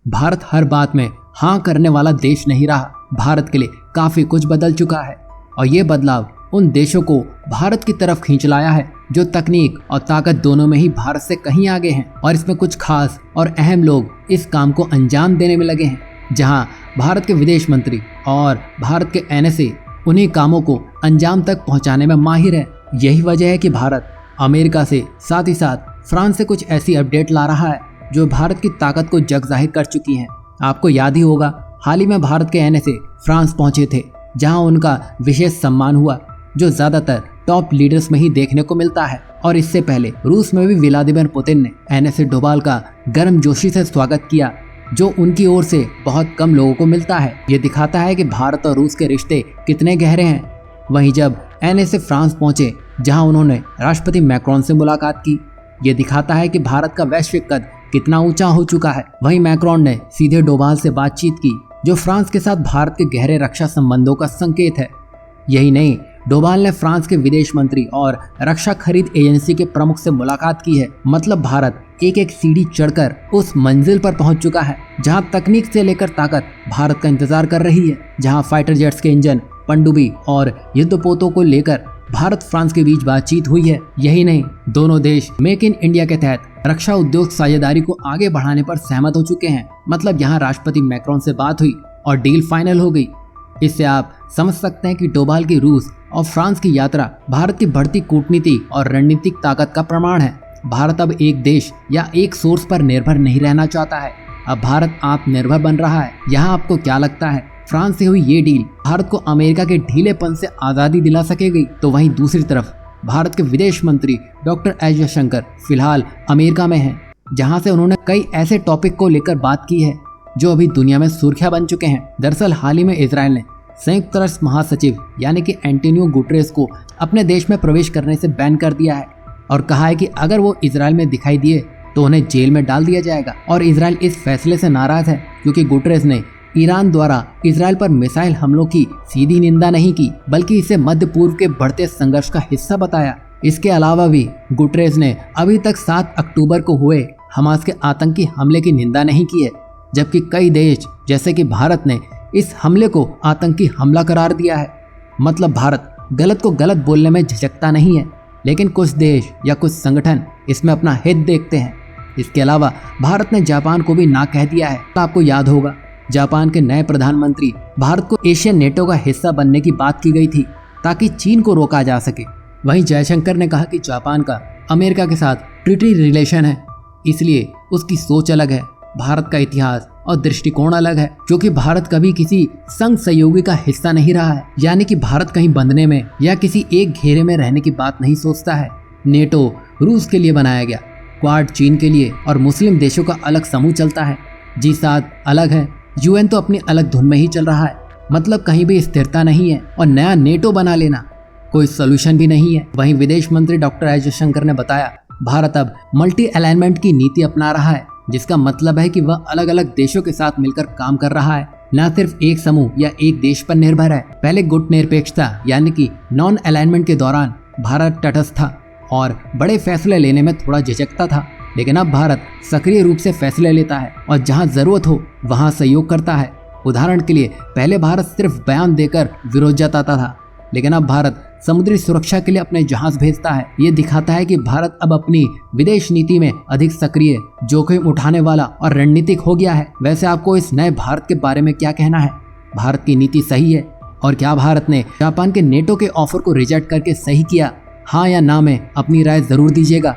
भारत हर बात में हाँ करने वाला देश नहीं रहा। भारत के लिए काफी कुछ बदल चुका है और ये बदलाव उन देशों को भारत की तरफ खींच लाया है जो तकनीक और ताकत दोनों में ही भारत से कहीं आगे हैं। और इसमें कुछ खास और अहम लोग इस काम को अंजाम देने में लगे हैं। जहां भारत के विदेश मंत्री और भारत के NSA उन्हीं कामों को अंजाम तक पहुंचाने में माहिर है। यही वजह है कि भारत अमेरिका से साथ ही साथ फ्रांस से कुछ ऐसी अपडेट ला रहा है जो भारत की ताकत को जग जाहिर कर चुकी हैं। आपको याद ही होगा, हाल ही में भारत के NSA फ्रांस पहुंचे थे, जहां उनका विशेष सम्मान हुआ जो ज्यादातर टॉप लीडर्स में ही देखने को मिलता है। और इससे पहले रूस में भी व्लादिमीर पुतिन ने NSA डोभाल का गर्मजोशी से स्वागत किया, जो उनकी ओर से बहुत कम लोगों को मिलता है। ये दिखाता है कि भारत और रूस के रिश्ते कितने गहरे हैं। वहीं जब NSA फ्रांस पहुंचे, जहां उन्होंने राष्ट्रपति मैक्रोन से मुलाकात की, ये दिखाता है कि भारत का वैश्विक कद कितना ऊंचा हो चुका है। वहीं मैक्रोन ने सीधे डोभाल से बातचीत की, जो फ्रांस के साथ भारत के गहरे रक्षा संबंधों का संकेत है। यही नहीं, डोभाल ने फ्रांस के विदेश मंत्री और रक्षा खरीद एजेंसी के प्रमुख से मुलाकात की है। मतलब भारत एक एक सीढ़ी चढ़कर उस मंजिल पर पहुंच चुका है जहां तकनीक से लेकर ताकत भारत का इंतजार कर रही है। जहां फाइटर जेट्स के इंजन, पनडुब्बी और युद्धपोतों को लेकर भारत फ्रांस के बीच बातचीत हुई है। यही नहीं, दोनों देश मेक इन इंडिया के तहत रक्षा उद्योग साझेदारी को आगे बढ़ाने पर सहमत हो चुके हैं। मतलब यहाँ राष्ट्रपति मैक्रोन से बात हुई और डील फाइनल हो गई। इससे आप समझ सकते हैं कि डोभाल की रूस और फ्रांस की यात्रा भारत की बढ़ती कूटनीति और रणनीतिक ताकत का प्रमाण है। भारत अब एक देश या एक सोर्स पर निर्भर नहीं रहना चाहता है। अब भारत आत्मनिर्भर बन रहा है। यहाँ आपको क्या लगता है, फ्रांस से हुई ये डील भारत को अमेरिका के ढीलेपन से आज़ादी दिला सकेगी? तो वहीं दूसरी तरफ भारत के विदेश मंत्री डॉक्टर एस जयशंकर फिलहाल अमेरिका में हैं, जहां से उन्होंने कई ऐसे टॉपिक को लेकर बात की है जो अभी दुनिया में सुर्खियां बन चुके हैं। दरअसल हाल ही में इजराइल ने संयुक्त राष्ट्र महासचिव यानी कि एंटोनियो गुटेरेस को अपने देश में प्रवेश करने से बैन कर दिया है और कहा है कि अगर वो इजराइल में दिखाई दिए तो उन्हें जेल में डाल दिया जाएगा। और इजराइल इस फैसले से नाराज है क्योंकि गुटेरेस ने ईरान द्वारा इजराइल पर मिसाइल हमलों की सीधी निंदा नहीं की, बल्कि इसे मध्य पूर्व के बढ़ते संघर्ष का हिस्सा बताया। इसके अलावा भी गुटेरेस ने अभी तक 7 अक्टूबर को हुए हमास के आतंकी हमले की निंदा नहीं की है, जबकि कई देश जैसे कि भारत ने इस हमले को आतंकी हमला करार दिया है। मतलब भारत गलत को गलत बोलने में झिझकता नहीं है, लेकिन कुछ देश या कुछ संगठन इसमें अपना हित देखते हैं। इसके अलावा भारत ने जापान को भी ना कह दिया है। आपको याद होगा, जापान के नए प्रधानमंत्री भारत को एशियन नेटो का हिस्सा बनने की बात की गई थी ताकि चीन को रोका जा सके। वहीं जयशंकर ने कहा कि जापान का अमेरिका के साथ ट्रीटी रिलेशन है, इसलिए उसकी सोच अलग है। भारत का इतिहास और दृष्टिकोण अलग है, क्योंकि भारत कभी किसी संघ सहयोगी का हिस्सा नहीं रहा है। यानी कि भारत कहीं बंधने में या किसी एक घेरे में रहने की बात नहीं सोचता है। नेटो रूस के लिए बनाया गया, क्वाड चीन के लिए और मुस्लिम देशों का अलग समूह चलता है। G7 अलग है, UN तो अपनी अलग धुन में ही चल रहा है। मतलब कहीं भी स्थिरता नहीं है और नया नेटो बना लेना कोई सोल्यूशन भी नहीं है। वहीं विदेश मंत्री डॉक्टर एस जयशंकर ने बताया, भारत अब मल्टी अलाइनमेंट की नीति अपना रहा है, जिसका मतलब है कि वह अलग अलग देशों के साथ मिलकर काम कर रहा है, न सिर्फ एक समूह या एक देश पर निर्भर है। पहले गुट निरपेक्षता यानी कि नॉन अलाइनमेंट के दौरान भारत तटस्थ था और बड़े फैसले लेने में थोड़ा झिझकता था, लेकिन अब भारत सक्रिय रूप से फैसले लेता है और जहां जरूरत हो वहां सहयोग करता है। उदाहरण के लिए पहले भारत सिर्फ बयान देकर विरोध जताता था, लेकिन अब भारत समुद्री सुरक्षा के लिए अपने जहाज भेजता है। ये दिखाता है कि भारत अब अपनी विदेश नीति में अधिक सक्रिय, जोखिम उठाने वाला और रणनीतिक हो गया है। वैसे आपको इस नए भारत के बारे में क्या कहना है? भारत की नीति सही है? और क्या भारत ने जापान के नेटो के ऑफर को रिजेक्ट करके सही किया? हाँ या ना में अपनी राय जरूर दीजिएगा।